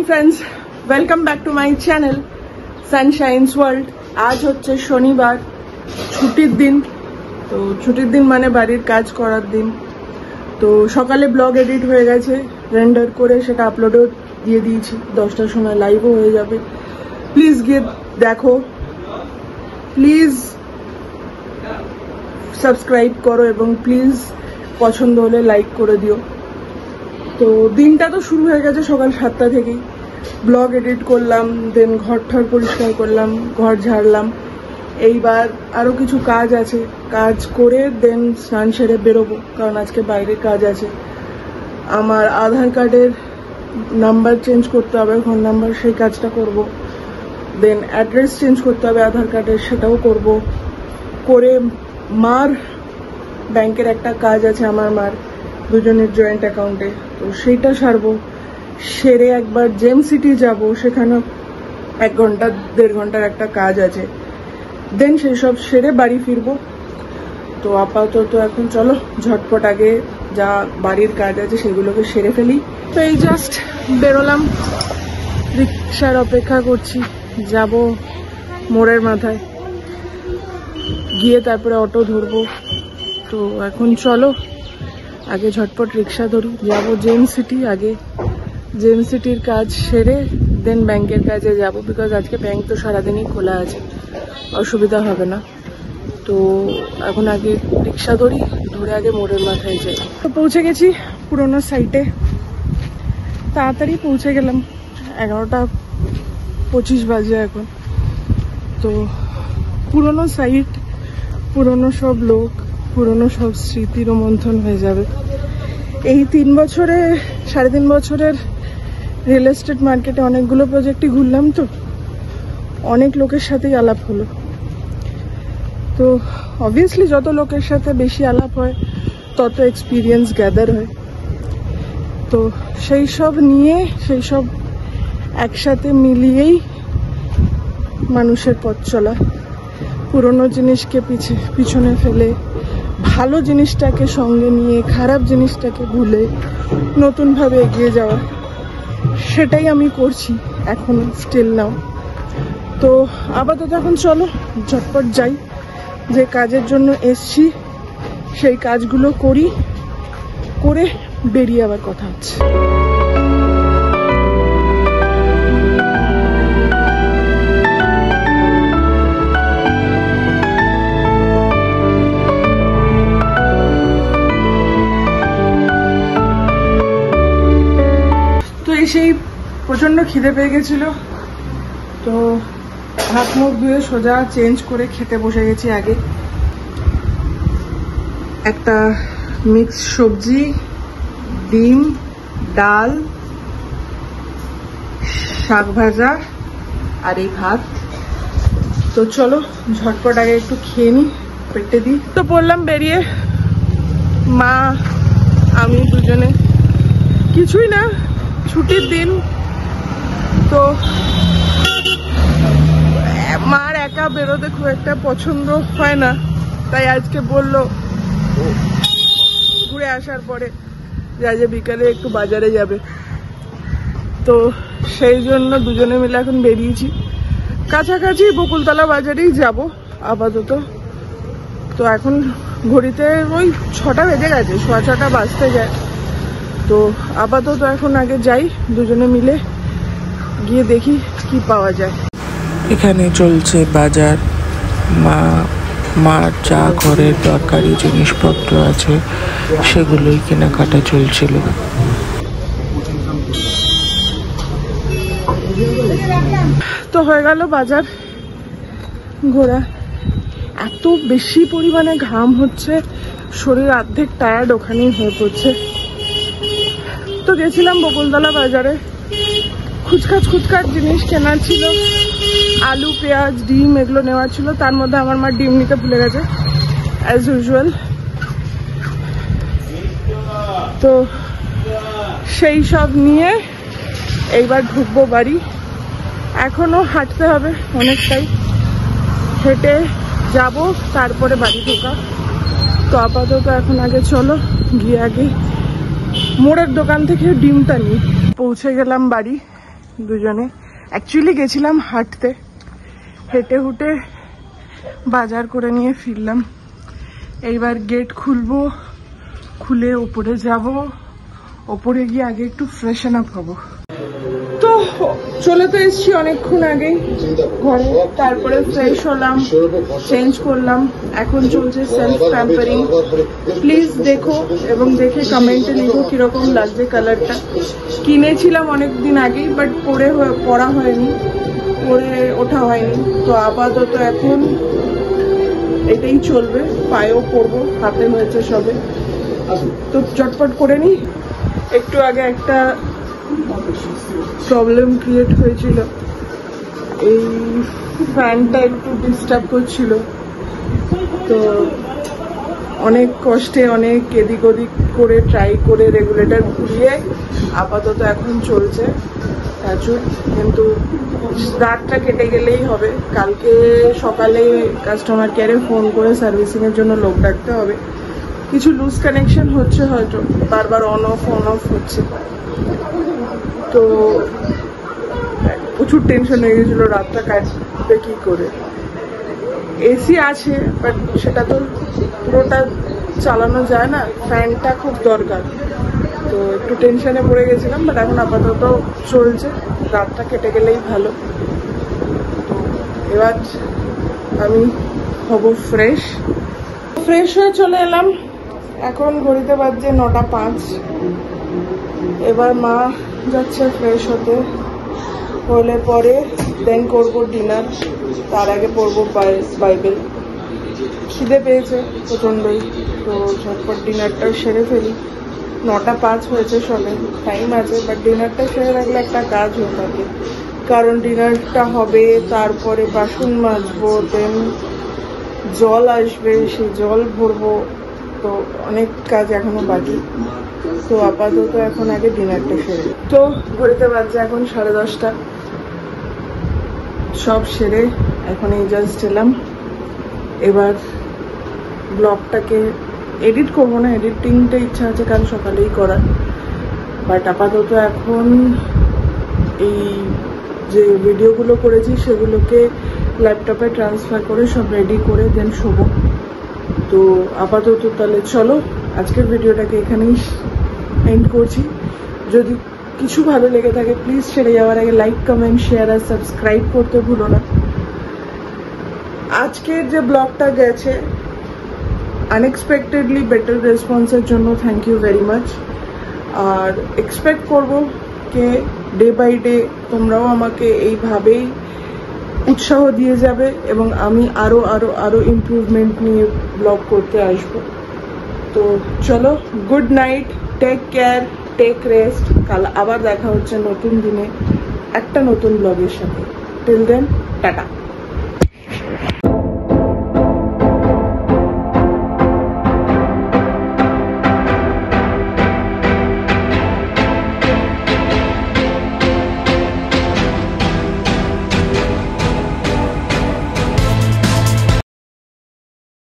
Friends, welcome back to my channel Sunshine's World. आज হচ্ছে শনিবার, ছুটির দিন। তো ছুটির দিন মানে বাড়ির কাজ করার দিন। তো সকালে ব্লগ এডিট হয়ে গেছে, রেন্ডার করে সেটা আপলোডও দিয়ে দিয়েছি। 10টার সময় লাইভও হয়ে যাবে। প্লিজ গিয়ে দেখো, প্লিজ সাবস্ক্রাইব করো এবং প্লিজ পছন্দ হলে লাইক করে দিও। তো দিনটা তো শুরু হয়ে গেছে সকাল 7টা থেকেই। ব্লগ এডিট করলাম, দেন ঘর ঠর পরিষ্কার করলাম, ঘর ঝাড়লাম। এইবার আরও কিছু কাজ আছে, কাজ করে দেন স্নান সেরে বেরোবো, কারণ আজকে বাইরে কাজ আছে। আমার আধার কার্ডের নাম্বার চেঞ্জ করতে হবে, ফোন নাম্বার, সেই কাজটা করব। দেন অ্যাড্রেস চেঞ্জ করতে হবে আধার কার্ডের, সেটাও করব। করে মার ব্যাংকের একটা কাজ আছে, আমার মার দুজনের জয়েন্ট অ্যাকাউন্টে, তো সেইটা সারবো। সেরে একবার জেম সিটি যাব, সেখানে 1 ঘন্টা 1.5 ঘন্টার একটা কাজ আছে। দেন সেই সব সেরে বাড়ি ফিরবো। তো আপাতত এখন চলো ঝটপট আগে যা বাড়ির কাজ আছে সেগুলোকে সেরে ফেলি। তো এই জাস্ট বেরোলাম, রিক্সার অপেক্ষা করছি, যাব মোড়ের মাথায়, গিয়ে তারপরে অটো ধরবো। তো এখন চলো আগে ঝটপট রিক্সা ধরি, যাবো জেম সিটি। আগে জেম সিটির কাজ সেরে দেন ব্যাংকের কাজে যাব, বিকজ আজকে ব্যাংক তো সারাদিনই খোলা আছে, অসুবিধা হবে না। তো এখন আগে রিক্সা ধরি, ধরে আগে মোড়ের মাথায় যাই। তো পৌঁছে গেছি পুরোনো সাইটে, তাড়াতাড়ি পৌঁছে গেলাম। 11টা 25 বাজে এখন। তো পুরোনো সাইট, পুরোনো সব লোক, পুরোনো সব স্মৃতি রোমন্থন হয়ে যাবে। এই 3.5 বছরের রিয়েল এস্টেট মার্কেটে অনেকগুলো প্রজেক্টই ঘুরলাম, তো অনেক লোকের সাথেই আলাপ হলো। তো অবভিয়াসলি যত লোকের সাথে বেশি আলাপ হয় তত এক্সপিরিয়েন্স গ্যাদার হয়। তো সেই সব নিয়ে, সেই সব একসাথে মিলিয়েই মানুষের পথ চলা। পুরনো জিনিসকে পিছনে ফেলে, ভালো জিনিসটাকে সঙ্গে নিয়ে, খারাপ জিনিসটাকে ভুলে নতুনভাবে এগিয়ে যাওয়া, সেটাই আমি করছি এখনো, স্টিল নাও। তো আপাতত এখন চলো ঝটপট যাই, যে কাজের জন্য এসছি সেই কাজগুলো করি, করে বেরিয়ে আবার কথা হচ্ছে। সেই প্রচন্ড খিদে পেয়ে গেছিল, তো হাত মুখ ধুয়ে সোজা চেঞ্জ করে খেতে বসে গেছি। আগে একটা মিক্স সবজি, ডিম, ডাল, শাক ভাজা আর এই ভাত। তো চলো ঝটপট আগে একটু খেয়ে নি, পেটে দিই। তো পড়লাম বেরিয়ে, মা আমি দুজনে। কিছুই না, ছুটির দিন তো মার একা বেরোতে খুব একটা পছন্দ হয় না, তাই আজকে বললো ঘুরে আসার পরে যে বিকালে একটু বাজারে যাবে। তো সেই জন্য দুজনে মিলে এখন বেরিয়েছি। কাছাকাছি বকুলতলা বাজারেই যাব আপাতত। তো এখন ঘড়িতে ওই 6টা বেজে গেছে, 6:15 বাজতে যায়। তো আপাতত এখন আগে যাই, দুজনে মিলে গিয়ে দেখি কি পাওয়া যায়। এখানে চলছে বাজার। মার যা ঘরের দরকারি জিনিসপত্র আছে সেগুলোই কেনাকাটা চলছিল। তো হয়ে গেল বাজার ঘোরা। এত বেশি পরিমাণে ঘাম হচ্ছে, শরীর অর্ধেক টায়ার্ড ওখানেই হয়ে পড়ছে। তো গেছিলাম বকুলতলা বাজারে, খুচখাট জিনিস কেনার ছিল, আলু, পেঁয়াজ, ডিম এগুলো নেওয়ার ছিল। তার মধ্যে আমার মা ডিম নিতে ভুলে গেছে অ্যাজ ইউজুয়াল। তো সেই সব নিয়ে এইবার ঢুকবো বাড়ি। এখনো হাঁটতে হবে অনেকটাই, হেঁটে যাব তারপরে বাড়ি ঢোকা। তো আপাতত এখন আগে চলো গিয়ে আগে মোড়ের দোকান থেকে ডিমটা নিই। পৌঁছে গেলাম বাড়ি। দুজনে। অ্যাকচুয়ালি গেছিলাম হাঁটতে, হেঁটে হুটে বাজার করে নিয়ে ফিরলাম। এইবার গেট খুলবো, খুলে ওপরে যাব, ওপরে গিয়ে আগে একটু ফ্রেশন আপ হবো। তো চলে তো এসছি অনেকক্ষণ আগে ঘরে, তারপরে ফ্রেশ হলাম, চেঞ্জ করলাম, এখন চলছে সেলফ প্যাম্পারিং। প্লিজ দেখো এবং দেখে কমেন্টে লিখো কিরকম লাগছে কালারটা। কিনেছিলাম অনেকদিন আগেই, বাট পরা হয়নি, পরে ওঠা হয়নি। তো আপাতত এখন এটাই চলবে, পায়েও পরবো, হাতে হয়েছে সবে। তো চটপট করে নি। একটু আগে একটা প্রবলেম ক্রিয়েট হয়েছিল, এই ফ্যানটা একটু ডিস্টার্ব করছিল। তো অনেক কষ্টে, অনেক এদিক ওদিক করে ট্রাই করে রেগুলেটর ঘুরিয়ে আপাতত এখন চলছে প্রচুর। কিন্তু রাতটা কেটে গেলেই হবে। কালকে সকালে কাস্টমার কেয়ারে ফোন করে সার্ভিসিংয়ের জন্য লোক ডাকতে হবে। কিছু লুজ কানেকশন হচ্ছে, হয়তো বারবার অন অফ হচ্ছে। তো প্রচুর টেনশন হয়ে গেছিল রাতটা কাটবে কি করে। এসি আছে, বাট সেটা তো পুরোটা চালানো যায় না, ফ্যানটা খুব দরকার। তো একটু টেনশনে পড়ে গেছিলাম, বাট এখন আপাতত চলছে, রাতটা কেটে গেলেই ভালো। এবার আমি হব ফ্রেশ হয়ে চলে এলাম। এখন ঘড়িতে বাজছে 9:05। এবার মা যাচ্ছে ফ্রেশ হলে পরে দেন করবো ডিনার। তার আগে পড়বো বাইবেল। খিদে পেয়েছে প্রচণ্ডই, তো ঝটপট ডিনারটা সেরে ফেলি। 9:05 হয়েছে সবে, টাইম আছে, বাট ডিনারটা সেরে রাখলে একটা কাজ হয়ে থাকে। কারণ ডিনারটা হবে, তারপরে বাসন মাজবো, দেন জল আসবে, সেই জল ভরবো। তো অনেক কাজ এখনো বাকি। তো আপাতত এখন আগে ডিনারটা সেরে। তো ঘড়িতে বাজছে এখন 10:30। সব সেরে এখন এই জাস্ট এলাম। এবার ব্লগটাকে এডিট করবো না, এডিটিংটা ইচ্ছা আছে কাল সকালেই করার, বাট আপাতত এখন এই যে ভিডিওগুলো করেছি সেগুলোকে ল্যাপটপে ট্রান্সফার করে সব রেডি করে দেন শোবো। তো আপাতত তাহলে চলো আজকের ভিডিওটাকে এখানেই এন্ড করছি। যদি কিছু ভালো লেগে থাকে প্লিজ ছেড়ে যাওয়ার আগে লাইক, কমেন্ট, শেয়ার আর সাবস্ক্রাইব করতে ভুলো না। আজকের যে ব্লগটা গেছে আনএক্সপেক্টেডলি বেটার রেসপন্সের জন্য থ্যাংক ইউ ভেরি মাচ। আর এক্সপেক্ট করবো কে ডে বাই ডে তোমরাও আমাকে এইভাবেই উৎসাহ দিয়ে যাবে এবং আমি আরো আরো আরো ইমপ্রুভমেন্ট নিয়ে ব্লগ করতে আসবো। তো চলো, good night, take care, take rest. কাল আবার দেখা হচ্ছে নতুন দিনে একটা নতুন ব্লগের সাথে। Till then tata.